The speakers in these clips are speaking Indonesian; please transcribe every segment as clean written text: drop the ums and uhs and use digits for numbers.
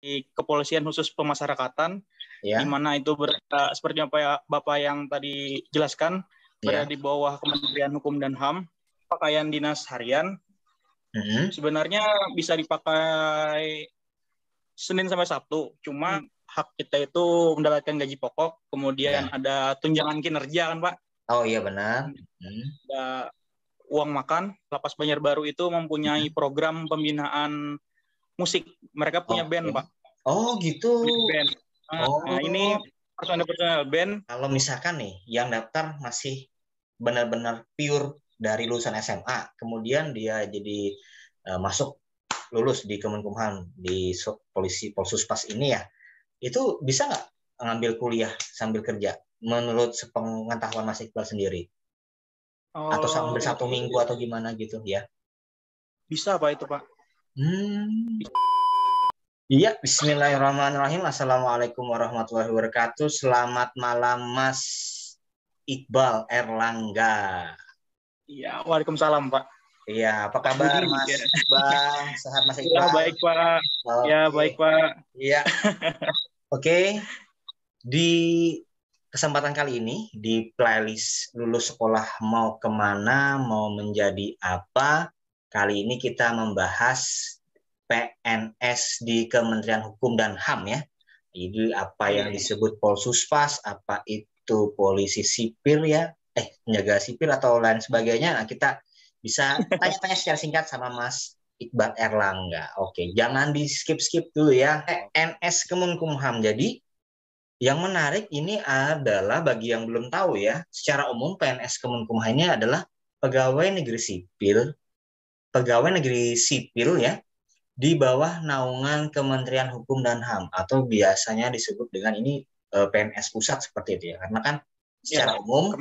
di Kepolisian Khusus Pemasyarakatan, di Ya, mana itu seperti apa ya Bapak yang tadi jelaskan, berada ya. di bawah Kementerian Hukum dan HAM. Pakaian dinas harian sebenarnya bisa dipakai Senin sampai Sabtu, cuma hak kita itu mendapatkan gaji pokok, kemudian Ya. ada tunjangan kinerja kan Pak, Oh iya benar. ada uang makan. Lapas Banjarbaru itu mempunyai program pembinaan musik. Mereka punya Oke. band Pak, Oh gitu. punya band. Nah, ini Oh, personel band. kalau misalkan nih yang daftar masih benar-benar pure dari lulusan SMA, kemudian dia jadi masuk lulus di Kemenkumham di polisi Polsuspas ini ya, itu bisa nggak ngambil kuliah sambil kerja? Menurut sepengetahuan Mas Iqbal sendiri, atau sambil satu Itu minggu atau gimana gitu ya? bisa Pak itu Pak. Hmm. Iya, Bismillahirrahmanirrahim. Assalamualaikum warahmatullahi wabarakatuh. Selamat malam, Mas Iqbal Erlangga. Iya, waalaikumsalam Pak. Iya, apa Pak kabar, Budi. Mas Ya. Iqbal? Sehat, Mas Ya Iqbal? baik Pak. Ya Oke, baik Pak. iya. Oke, di kesempatan kali ini di playlist lulus sekolah mau kemana, mau menjadi apa? Kali ini kita membahas PNS di Kementerian Hukum dan HAM ya. Jadi apa yang disebut Polsuspas, apa itu polisi sipil ya, penjaga sipil atau lain sebagainya. Nah, kita bisa tanya-tanya secara singkat sama Mas Iqbal Erlangga. Oke, jangan di skip-skip dulu ya. PNS Kemenkumham. Jadi yang menarik ini adalah bagi yang belum tahu ya, secara umum PNS Kemenkumham ini adalah pegawai negeri sipil ya, di bawah naungan Kementerian Hukum dan HAM atau biasanya disebut dengan ini PNS pusat seperti itu ya. Karena kan secara umum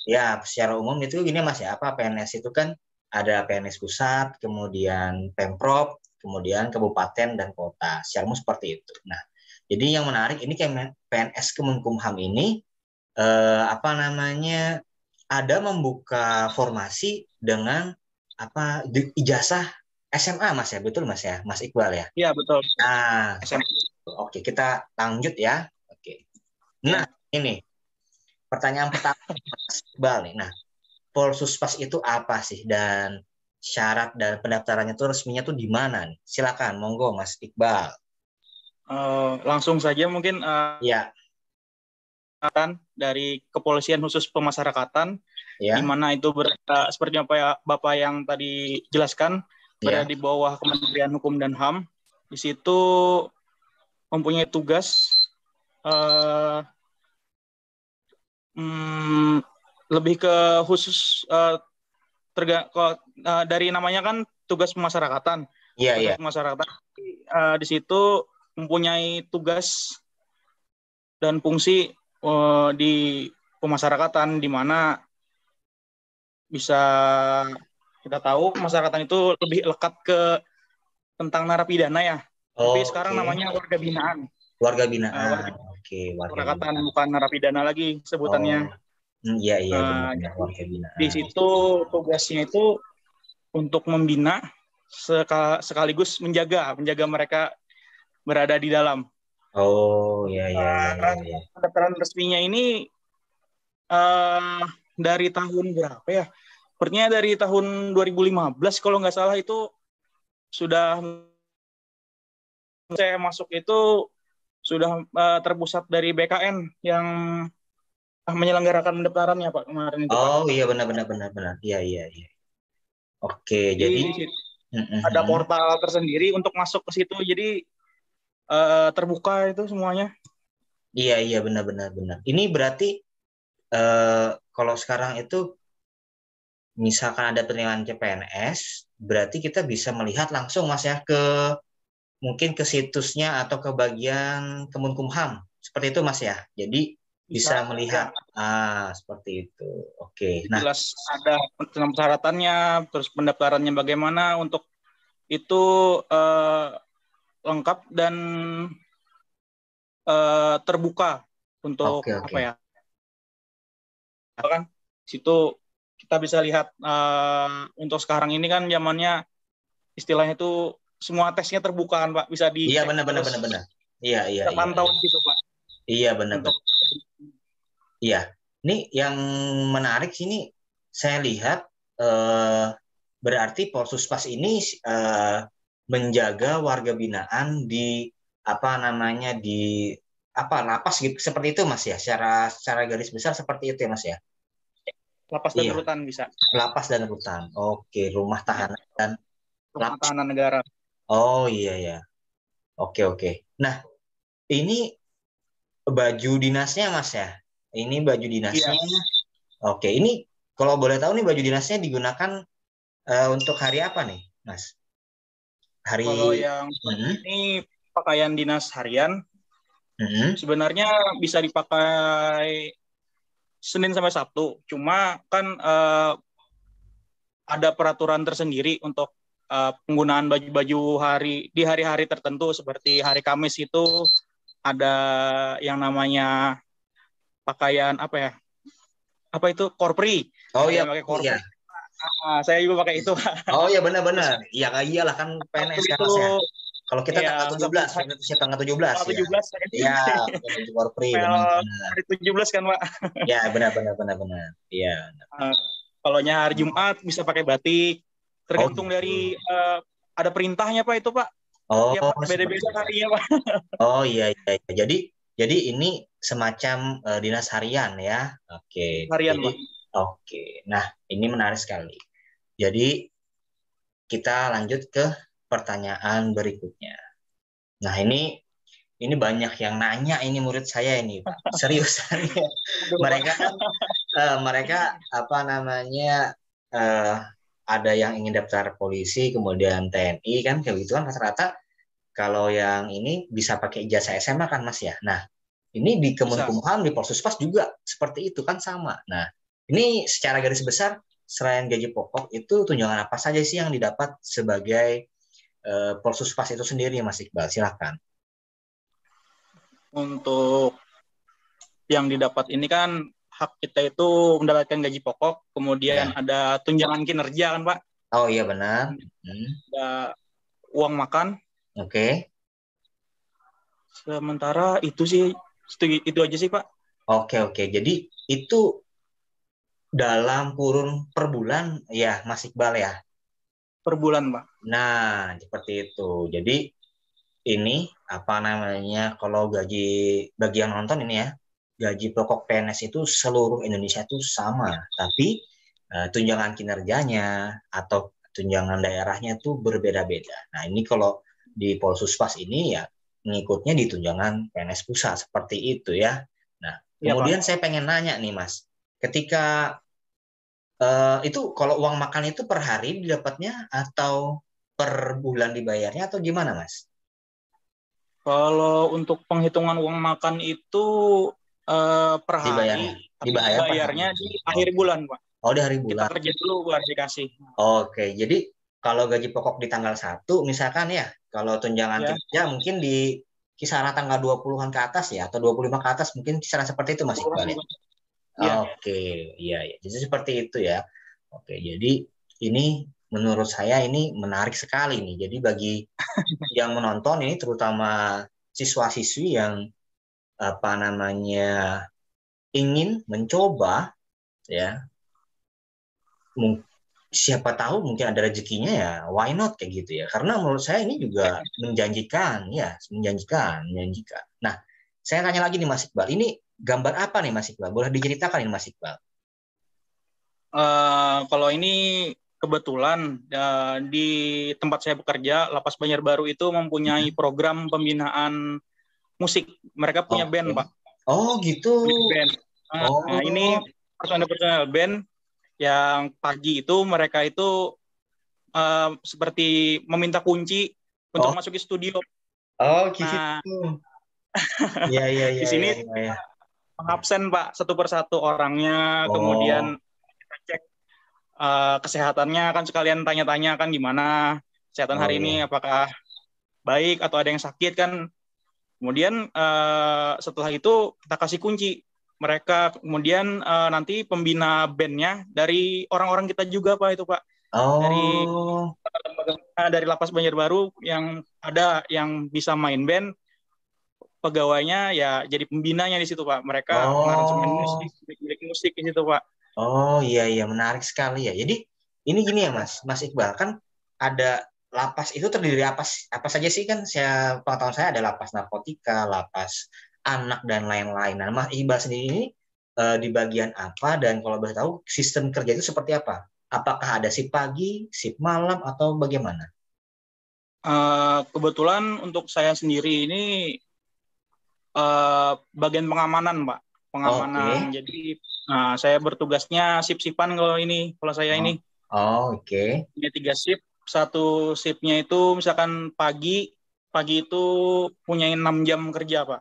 ya secara umum itu gini Mas ya, apa PNS itu kan ada PNS pusat, kemudian Pemprov, kemudian kabupaten dan kota. Secara umum seperti itu. Nah, jadi yang menarik ini PNS Kemenkumham ini apa namanya ada membuka formasi dengan apa ijazah SMA Mas ya, betul Mas ya, Mas Iqbal ya. Iya betul. Nah, SMA. oke kita lanjut ya. Oke. Nah, ini pertanyaan pertama Mas Iqbal nih. Nah, Polsuspas itu apa sih dan syarat dan pendaftarannya itu resminya tuh di mana nih? Silakan, monggo Mas Iqbal. Langsung saja mungkin Ya, dari Kepolisian Khusus Pemasyarakatan, di ya, mana itu seperti apa ya Bapak yang tadi jelaskan, berada ya. di bawah Kementerian Hukum dan HAM. Di situ mempunyai tugas lebih ke khusus dari namanya kan tugas pemasyarakatan. Iya, iya. Tugas pemasyarakatan di situ mempunyai tugas dan fungsi di pemasyarakatan, di mana bisa kita tahu pemasyarakatan itu lebih lekat ke tentang narapidana ya. Tapi sekarang namanya warga binaan. Warga binaan. Warga Oke, warga pemasyarakatan binaan. bukan narapidana lagi sebutannya. Iya, iya benar-benar warga binaan. Di situ tugasnya itu untuk membina sekaligus menjaga mereka berada di dalam. Oh, iya, iya, iya. Pendaftaran resminya ini dari tahun berapa ya? Sepertinya dari tahun 2015 kalau nggak salah itu sudah saya masuk itu sudah terpusat dari BKN yang menyelenggarakan pendaftarannya Pak kemarin itu Pak. Oh iya benar. Iya, iya, iya. Oke, jadi ada portal tersendiri untuk masuk ke situ. Jadi terbuka itu semuanya. Iya benar. Ini berarti kalau sekarang itu misalkan ada penilaian CPNS, berarti kita bisa melihat langsung Mas ya mungkin ke situsnya atau ke bagian Kemenkumham. Seperti itu Mas ya. Jadi bisa melihat seperti itu. Oke. Nah, jelas ada persyaratannya, terus pendaftarannya bagaimana, untuk itu lengkap dan terbuka untuk apa ya? Kan situ kita bisa lihat untuk sekarang ini kan zamannya istilahnya itu semua tesnya terbuka kan Pak, bisa Iya, dicek benar benar terus benar benar. Iya iya kita iya pantau iya. gitu Pak Iya benar untuk benar. Iya. Ini yang menarik sini saya lihat eh, berarti Polsuspas ini menjaga warga binaan di apa namanya di apa lapas gitu seperti itu Mas ya. Secara secara garis besar seperti itu ya Mas ya. lapas dan Iya, rutan bisa. lapas dan rutan. Oke, rumah Ya, tahanan dan rumah lapas. tahanan negara. Oh iya ya. Oke oke. Nah, ini baju dinasnya Mas ya. Ini baju Iya. dinasnya. Oke, ini kalau boleh tahu nih baju dinasnya digunakan untuk hari apa nih, Mas? Kalau Hari yang hmm, ini pakaian dinas harian hmm. sebenarnya bisa dipakai Senin sampai Sabtu. Cuma kan ada peraturan tersendiri untuk penggunaan baju-baju di hari-hari tertentu seperti hari Kamis itu ada yang namanya pakaian apa ya? Apa itu korpri? Oh Ada iya, yang pakai iya. korpri. Saya juga pakai itu. Oh iya Terus benar-benar. Iya iyalah kan Sabtu PNS kan itu Mas ya. Kalau kita ya tanggal tujuh Sabtu belas, PNS usia tanggal 17 tanggal ya. 17 saya Iya, pakai baju korpri apel benar-benar. hari 17 kan Pak. Ya, benar-benar benar-benar. Iya. Uh, kalau hari Jumat bisa pakai batik. Oh Tergantung gitu. dari ada perintahnya Pak itu Pak. Oh, Tiap seperti beda-beda itu. harinya Pak. Oh iya iya, iya. Jadi ini semacam dinas harian ya. Oke. Harian Jadi Pak. oke. Nah, ini menarik sekali. Jadi kita lanjut ke pertanyaan berikutnya. Nah, ini banyak yang nanya ini murid saya ini, Pak. Seriusan ya. Aduh Pak. Mereka kan mereka apa namanya eh, ada yang ingin daftar polisi, kemudian TNI kan kayak gitu kan rata-rata kalau yang ini bisa pakai ijazah SMA kan Mas ya. Nah, ini di Bisa. Kemenkumham, di Polsuspas juga seperti itu kan sama. Nah, ini secara garis besar selain gaji pokok itu tunjangan apa saja sih yang didapat sebagai Polsuspas itu sendiri Mas Iqbal? Silakan. Untuk yang didapat ini kan hak kita itu mendapatkan gaji pokok, kemudian Ya. ada tunjangan kinerja kan Pak, Oh iya benar. Hmm. ada uang makan. Oke. Sementara itu sih itu aja sih Pak. Oke oke. Jadi itu dalam kurun per bulan ya Mas Iqbal ya. Per bulan Pak. Nah, seperti itu. Jadi ini apa namanya kalau gaji bagi yang nonton ini ya gaji pokok PNS itu seluruh Indonesia itu sama tapi tunjangan kinerjanya atau tunjangan daerahnya itu berbeda-beda. Nah ini kalau di Polsuspas ini ya mengikutnya di tunjangan PNS pusat seperti itu ya. Nah Iya Pak. kemudian saya pengen nanya nih Mas, ketika itu kalau uang makan itu per hari didapatnya atau per bulan dibayarnya atau gimana Mas? Kalau untuk penghitungan uang makan itu per Dibayarnya? hari, tapi Dibayar per hari. dibayarnya di akhir Oke. bulan Pak. Oh, di hari Kita bulan. kerja dulu baru dikasih. Oke, jadi kalau gaji pokok di tanggal 1, misalkan ya, kalau tunjangan Ya, kinerja mungkin di kisaran tanggal 20-an ke atas ya, atau 25 ke atas, mungkin kisaran seperti itu Mas Iqbal ya. Iya. Oke, iya, iya. Jadi seperti itu ya. Oke, jadi ini menurut saya ini menarik sekali nih. Jadi bagi yang menonton ini terutama siswa-siswi yang apa namanya ingin mencoba ya siapa tahu mungkin ada rezekinya ya why not kayak gitu ya karena menurut saya ini juga menjanjikan ya menjanjikan. Nah saya tanya lagi nih Mas Iqbal ini gambar apa nih Mas Iqbal boleh diceritakan ini Mas Iqbal? Kalau ini kebetulan di tempat saya bekerja, Lapas Banjarbaru itu mempunyai program pembinaan musik. Mereka punya Oke. band, Pak. Oh gitu. Punya band. Nah, ini Oh. personel band yang pagi itu mereka itu seperti meminta kunci untuk Oh. masuk ke studio. Oh gitu. Nah, Iya iya di iya sini iya iya. absen, Pak, satu persatu orangnya, kemudian Oh. kita cek kesehatannya kan sekalian tanya-tanya kan gimana kesehatan Oh hari iya. ini, apakah baik atau ada yang sakit kan. Kemudian setelah itu kita kasih kunci mereka, kemudian nanti pembina bandnya dari orang-orang kita juga Pak itu Pak. dari Oh, dari Lapas Banjarbaru yang ada yang bisa main band, pegawainya ya jadi pembinanya di situ Pak. Mereka mengaransemen oh, musik, milik musik di situ Pak. oh, iya iya menarik sekali ya. Jadi ini gini ya Mas Iqbal kan ada lapas itu terdiri dari apa apa saja sih kan? Saya pengetahuan saya ada lapas narkotika, lapas anak dan lain-lain. Nah, Mas Iqbal sendiri ini di bagian apa dan kalau boleh tahu sistem kerja itu seperti apa? Apakah ada shift pagi, shift malam atau bagaimana? Kebetulan untuk saya sendiri ini bagian pengamanan Pak, pengamanan. Oke. Jadi saya bertugasnya sip-sipan kalau saya Oh, ini oh, oke. punya 3 shift. Satu shiftnya itu misalkan pagi, pagi itu punya 6 jam kerja Pak.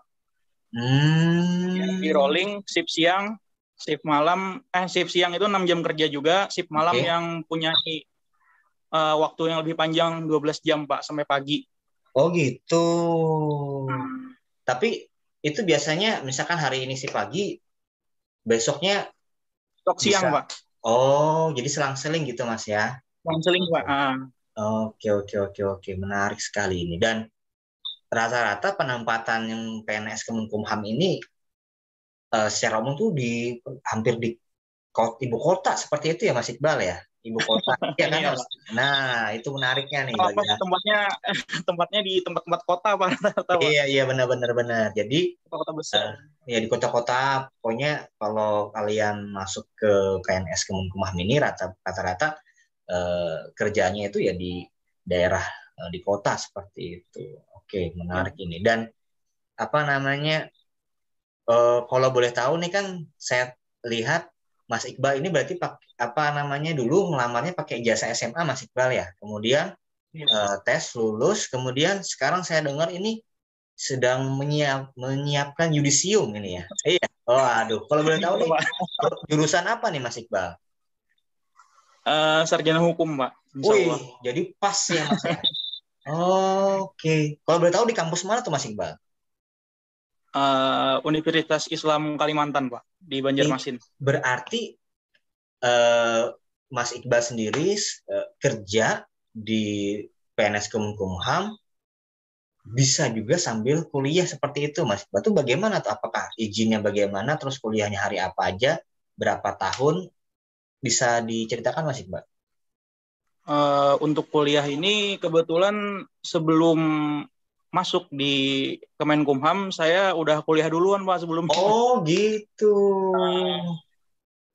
Di Hmm, rolling shift siang, shift malam, shift siang itu 6 jam kerja juga, shift malam oke. yang punya waktu yang lebih panjang 12 jam Pak sampai pagi. Oh gitu. Hmm. Tapi itu biasanya misalkan hari ini si pagi, besoknya Stok siang bisa. Pak, Oh, jadi selang-seling gitu Mas ya. konseling Pak. Oke, oke, oke, oke. Menarik sekali ini. Dan rata-rata penempatan yang PNS Kemenkumham ini secara umum tuh hampir di ibu kota seperti itu ya Mas Iqbal ya. Ibu kota. Iya kan Iya Mas? Pak. Nah, itu menariknya nih Apa bagi. tempatnya tempatnya di tempat-tempat kota Pak, rata-rata Pak. Iya, iya benar-benar benar. Jadi Kota-kota besar. eh, ya di kota-kota pokoknya kalau kalian masuk ke PNS Kemenkumham ini rata-rata kerjanya itu ya di daerah di kota seperti itu. Oke, Ya. menarik ini. Dan apa namanya? Kalau boleh tahu nih kan saya lihat Mas Iqbal ini berarti apa namanya dulu ngelamarnya pakai ijazah SMA Mas Iqbal ya. Kemudian Ya. tes lulus, kemudian sekarang saya dengar ini sedang menyiapkan yudisium ini ya. Iya. Oh, aduh. Kalau boleh tahu Iya nih Pak. jurusan apa nih Mas Iqbal? Sarjana hukum Pak, Insya Wih, Allah. jadi pas ya Mas ya. Oke. Kalau boleh tahu di kampus mana tuh Mas Iqbal? Universitas Islam Kalimantan Pak, di Banjarmasin. Berarti eh, Mas Iqbal sendiri kerja di PNS Kemenkumham bisa juga sambil kuliah seperti itu, Mas. Itu bagaimana tuh? Apakah izinnya bagaimana? Terus kuliahnya hari apa aja? Berapa tahun? Bisa diceritakan, Mas Iqbal? Untuk kuliah ini kebetulan sebelum masuk di Kemenkumham, saya udah kuliah duluan Pak sebelumnya. Oh, gitu.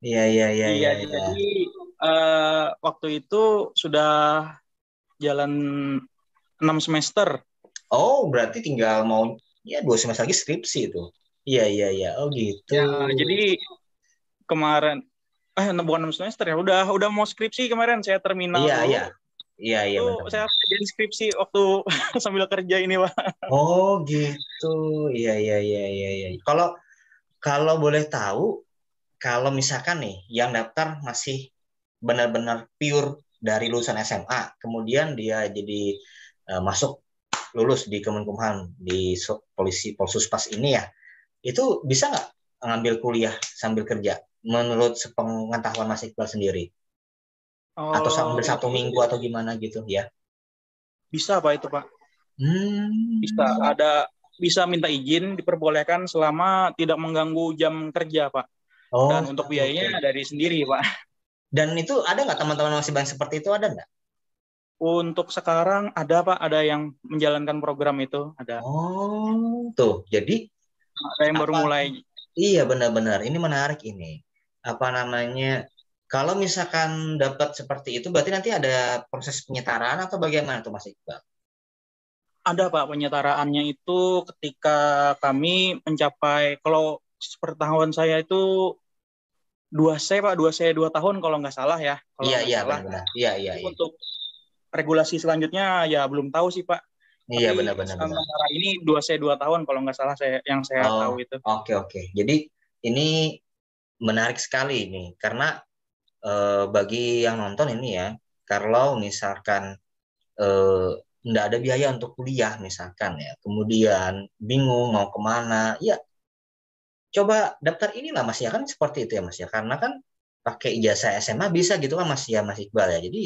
Iya, iya, iya, Iya, iya, iya. jadi waktu itu sudah jalan 6 semester. Oh, berarti tinggal mau ya 2 semester lagi skripsi itu. Iya, iya, iya. Oh, gitu. Ya, jadi kemarin bukan 6 semester ya, udah mau skripsi kemarin saya terminal Iya, dulu. iya. Iya, iya, Itu saya benar-benar. kerjain skripsi waktu sambil kerja ini, Pak. Oh, gitu. Iya, iya, iya, iya, iya. Kalau kalau boleh tahu, kalau misalkan nih yang daftar masih benar-benar pure dari lulusan SMA, kemudian dia jadi masuk lulus di Kemenkumham di polisi Polsuspas ini ya, itu bisa nggak ngambil kuliah sambil kerja? Menurut sepengetahuan Mas Iqbal sendiri, atau sambil Oh, satu itu minggu atau gimana gitu ya? bisa Pak itu, Pak. Bisa Hmm. bisa minta izin diperbolehkan selama tidak mengganggu jam kerja, Pak. Oh, Dan untuk oke, oke. biayanya dari sendiri, Pak. Dan itu ada nggak teman-teman masih banyak seperti itu ada nggak? Untuk sekarang ada, Pak, ada yang menjalankan program itu, ada. Oh, tuh. Jadi Ada yang baru apa? mulai. Iya benar-benar. Ini menarik ini. Apa namanya? Kalau misalkan dapat seperti itu, berarti nanti ada proses penyetaraan atau bagaimana tuh Mas Iqbal? Ada, Pak, penyetaraannya itu ketika kami mencapai, kalau sepengetahuan saya itu 2C, Pak, 2C 2 tahun kalau nggak salah ya, Iya kalau nggak iya salah. benar-benar. Iya iya iya. Untuk regulasi selanjutnya ya belum tahu sih Pak. Iya Tapi benar-benar benar. sementara ini 2C 2 tahun kalau nggak salah yang saya Oh tahu itu. oke oke. Jadi ini menarik sekali ini karena bagi yang nonton ini ya, kalau misalkan eh, nggak ada biaya untuk kuliah misalkan ya, kemudian bingung mau kemana, ya coba daftar inilah Mas ya kan seperti itu ya Mas ya karena kan pakai ijazah SMA bisa gitu kan Mas ya Mas Iqbal ya. Jadi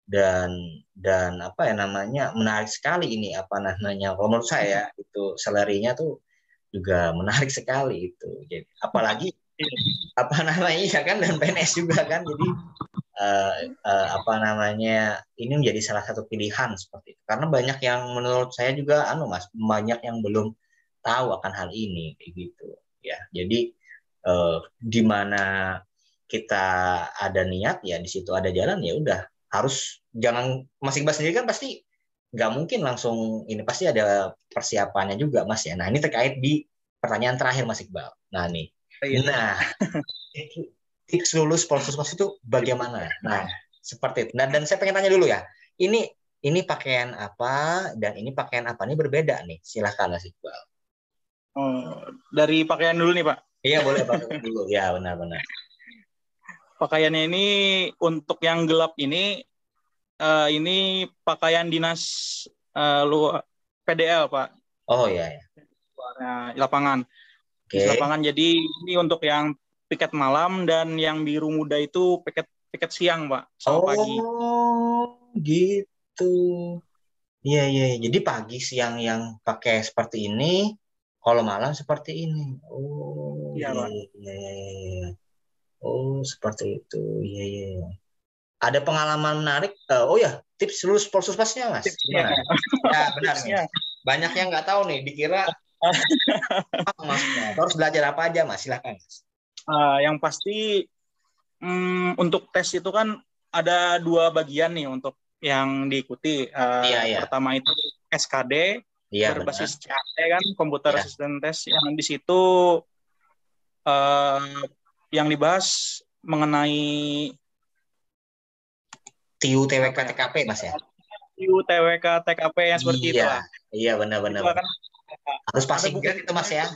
dan dan apa ya namanya menarik sekali ini apa namanya kalau menurut saya itu salary-nya tuh juga menarik sekali itu. Jadi apalagi apa namanya ya kan dan PNS juga kan. Jadi apa namanya ini menjadi salah satu pilihan seperti itu. Karena banyak yang menurut saya juga Mas banyak yang belum tahu akan hal ini kayak gitu ya. Jadi di mana kita ada niat ya di situ ada jalan ya udah harus jangan Mas Iqbal sendiri kan pasti nggak mungkin langsung ini pasti ada persiapannya juga Mas ya. Nah ini terkait di pertanyaan terakhir Mas Iqbal. Nah tips lulus Polsuskos itu bagaimana? Nah seperti itu. Dan saya pengen tanya dulu ya. Ini pakaian apa dan ini pakaian apa ini berbeda nih. Silahkan Mas Iqbal. Oh, dari pakaian dulu nih Pak. Iya boleh pakaian dulu ya benar-benar. Pakaiannya ini untuk yang gelap ini pakaian dinas PDL Pak. Oh iya. Lapangan. Oke. Lapangan. Jadi ini untuk yang piket malam dan yang biru muda itu piket siang Pak sama pagi. Oh gitu. Iya. Jadi pagi siang yang pakai seperti ini, kalau malam seperti ini. Oh Iya Pak. Iya. Oh seperti itu. Iya. Ada pengalaman menarik. Oh ya, tips lulus Polsuspasnya Mas. Tipsnya. Ya benar nih. Banyak yang nggak tahu nih, dikira Mas. Harus belajar apa aja Mas? Silakan Mas. Yang pasti untuk tes itu kan ada 2 bagian nih untuk yang diikuti. Iya. Pertama itu SKD berbasis CAT kan, Computer Assistant Test, yang di situ yang dibahas mengenai TIU TWK TKP Mas ya. TIU TWK TKP yang seperti itu lah. Iya benar. Kan, harus passing grade itu Mas ya.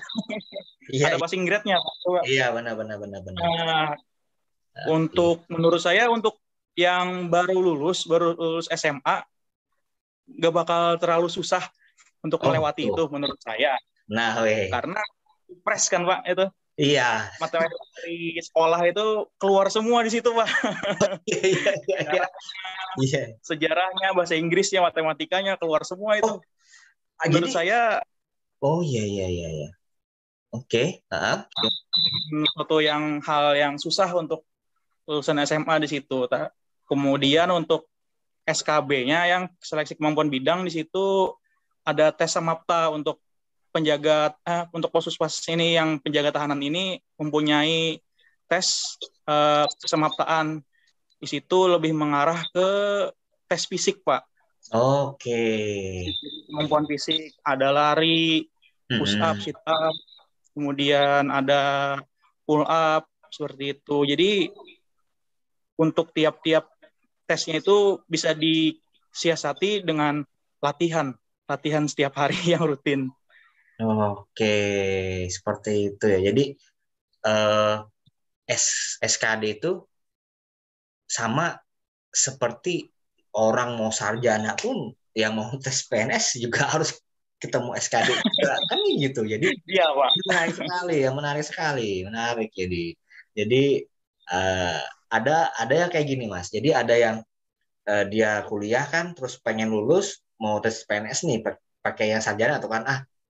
Ada passing grade-nya. Iya benar. Untuk menurut saya untuk yang baru lulus SMA nggak bakal terlalu susah untuk melewati itu menurut saya. Nah, karena fresh kan Pak itu. Iya. Matematika dari sekolah itu keluar semua di situ Pak. Iya. Sejarahnya, bahasa Inggrisnya, matematikanya keluar semua itu. Menurut saya. Oh iya. Oke. Suatu hal yang susah untuk lulusan SMA di situ. Kemudian untuk SKB-nya yang seleksi kemampuan bidang di situ ada tes samapta untuk penjaga untuk Polsuspes ini yang penjaga tahanan ini mempunyai tes samaptaan. Di situ lebih mengarah ke tes fisik Pak. Oke. Kemampuan fisik ada lari, push up, sit up, kemudian ada pull up seperti itu. Jadi untuk tiap-tiap tesnya itu bisa disiasati dengan latihan setiap hari yang rutin. Oke, seperti itu ya. Jadi SKD itu sama seperti orang mau sarjana pun yang mau tes PNS juga harus ketemu SKD juga kan gitu. Jadi iya Pak. Menarik sekali. Jadi ada yang kayak gini Mas. Jadi ada yang dia kuliah kan terus pengen lulus mau tes PNS nih pakai yang sarjana atau kan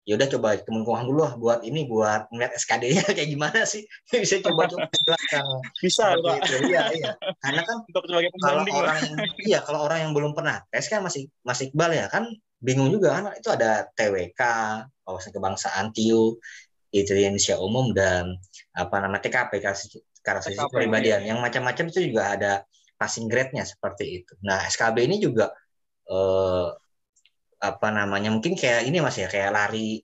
ya udah coba kemenkumham dulu lah buat ngeliat SKD-nya kayak gimana sih bisa coba bisa Pak. Iya karena kan kalau orang yang belum pernah tes kan masih Iqbal ya kan bingung juga kan itu ada TWK wawasan kebangsaan TIU itu Indonesia umum dan TKP karakteristik kepribadian yang macam-macam itu juga ada passing grade-nya seperti itu. Nah SKB ini juga mungkin kayak ini Mas ya kayak lari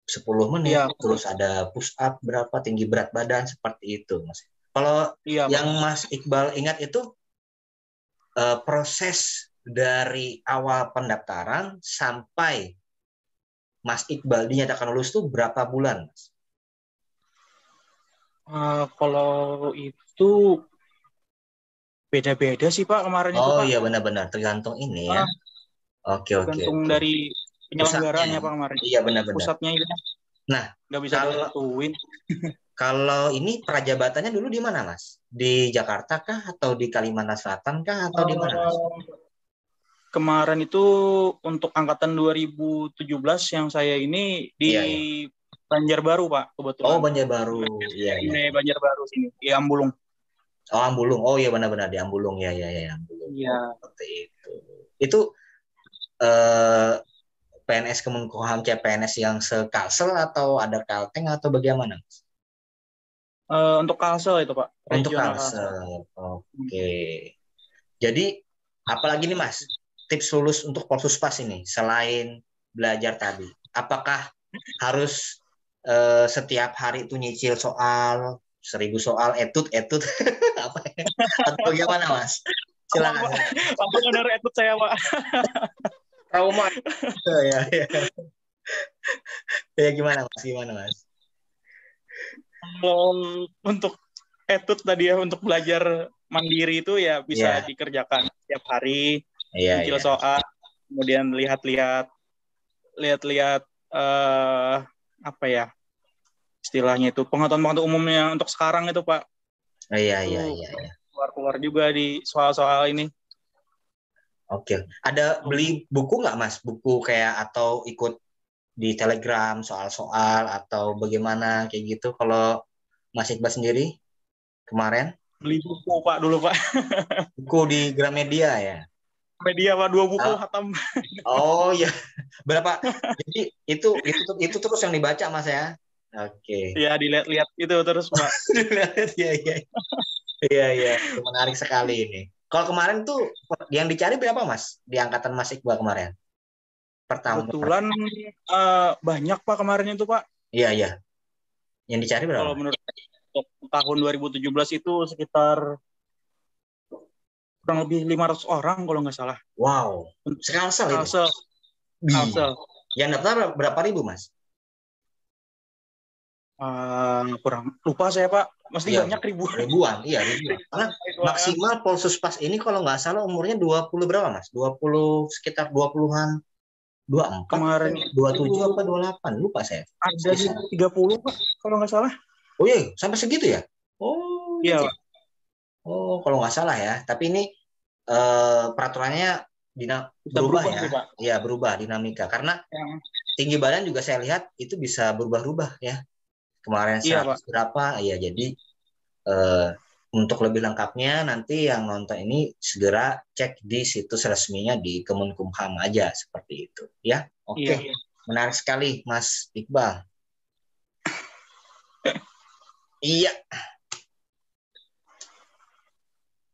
10 menit terus ada push up berapa tinggi berat badan seperti itu Mas. Kalau yang Mas Iqbal ingat itu proses dari awal pendaftaran sampai Mas Iqbal dinyatakan lulus itu berapa bulan Mas? Kalau itu beda-beda sih Pak kemarin itu Pak. Oh iya benar-benar tergantung ini ya. Oke. Tergantung dari penyelenggaranya Pak kemarin. Iya benar-benar. Pusatnya itu. Nah, nggak bisa ditentuin. Kalau ini prajabatannya dulu di mana, Mas? Di Jakarta kah atau di Kalimantan Selatan kah atau di mana, Mas? Kemarin itu untuk angkatan 2017 yang saya ini di Iya, iya. Banjarbaru, Pak, Oh, kebetulan. Banjarbaru. Iya, iya. Di Banjarbaru sini, di Ambulung. Oh, Ambulung. Oh, iya benar-benar di Ambulung. Ya, ya, ya, Ambulung. Iya. Seperti itu. Itu eh, PNS Kemenkumham CPNS yang sekalsel atau ada Kalteng atau bagaimana, Mas? Untuk Kalsel itu, Pak, Untuk regional Kalsel. Kalsel. Hmm. Oke. Jadi, apalagi nih, Mas, tips lulus untuk Polsuspas ini selain belajar tadi. Apakah harus setiap hari itu nyicil soal 1.000 soal etut apa ya? Atau bagaimana, Mas? Silakan. Apa benar etut saya, Pak? Trauma. Ya, ya. Ya, gimana, Mas? Gimana, Mas? Untuk etut tadi ya, untuk belajar mandiri itu ya bisa Ya, dikerjakan setiap hari, iya, nyicil iya. soal, kemudian lihat-lihat apa ya istilahnya itu pengetahuan umumnya untuk sekarang itu, Pak. Oh, iya, Itu iya, iya, iya. keluar-keluar juga di soal-soal ini. Oke. Ada beli buku nggak, Mas? Buku kayak atau ikut di Telegram soal-soal atau bagaimana kayak gitu kalau Mas Iqbal sendiri kemarin Beli buku, Pak, dulu, Pak. buku di Gramedia ya. Media, Pak, 2 buku Oh, hatam. oh ya, berapa? Jadi itu terus yang dibaca, Mas ya. Oke. Ya, dilihat-lihat itu terus, Pak. Iya, iya. Iya, iya, itu menarik sekali ini. Kalau kemarin tuh yang dicari berapa, Mas? Di angkatan Mas Iqbal kemarin. Per tahun kemarin. Kebetulan banyak, Pak, kemarin itu, Pak. Iya, iya. Yang dicari berapa, Kalau Mas? menurut saya, untuk tahun 2017 itu sekitar kurang lebih 500 orang kalau nggak salah. Wow. Untuk Sekalsel itu. Kalsel. Bi. Kalsel. Yang daftar berapa ribu, Mas? Kurang lupa saya, Pak. Mesti Iya, banyak ribuan. ribuan. Iya, ribuan. Karena maksimal Polsuspas ini kalau nggak salah umurnya 20 berapa, Mas? 20 sekitar 20-an. 24, Kemarin 27 itu apa 28? Lupa saya. ada di 30, Pak, kalau nggak salah. Oh iya, sampai segitu ya? Oh, Iya, gitu. Pak. Oh, kalau nggak salah ya. Tapi ini peraturannya Bisa berubah berubah ya. sih, Pak. Iya, berubah dinamika. Karena Yang, tinggi badan juga saya lihat itu bisa berubah-ubah ya. Kemarin iya, Pak. 100 berapa? Iya, jadi eh, untuk lebih lengkapnya nanti yang nonton ini segera cek di situs resminya di Kemenkumham aja seperti itu ya. Iya. Oke, menarik sekali Mas Iqbal. Iya,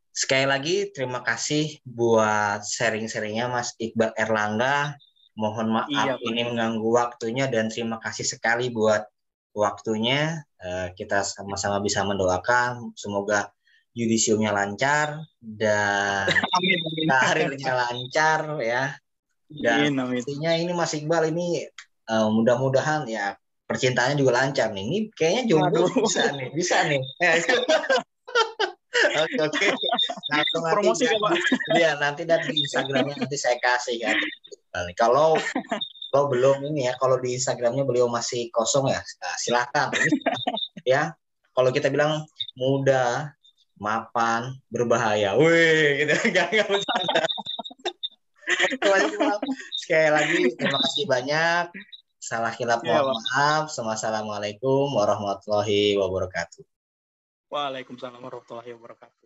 sekali lagi terima kasih buat sharing-sharingnya Mas Iqbal Erlangga. Mohon maaf Iya, Pak. ini mengganggu waktunya dan terima kasih sekali buat waktunya. Kita sama-sama bisa mendoakan semoga yudisiumnya lancar dan Amin, amin. karirnya lancar ya. Dan Amin, amin. pastinya ini Mas Iqbal ini mudah-mudahan ya percintaannya juga lancar nih. Ini kayaknya jomblo Aduh. bisa nih. Ya, oke, oke. Langsung nanti Promosi ya, Pak. nanti di Instagramnya nanti saya kasih ya. Kalau belum ini ya, kalau di Instagramnya beliau masih kosong ya, silakan. Ini ya, kalau kita bilang muda, mapan, berbahaya, wih, gitu, nggak bercanda. Sekali lagi terima kasih banyak. Salah khilaf Iya, mohon Pak. maaf. Assalamualaikum warahmatullahi wabarakatuh. Waalaikumsalam warahmatullahi wabarakatuh.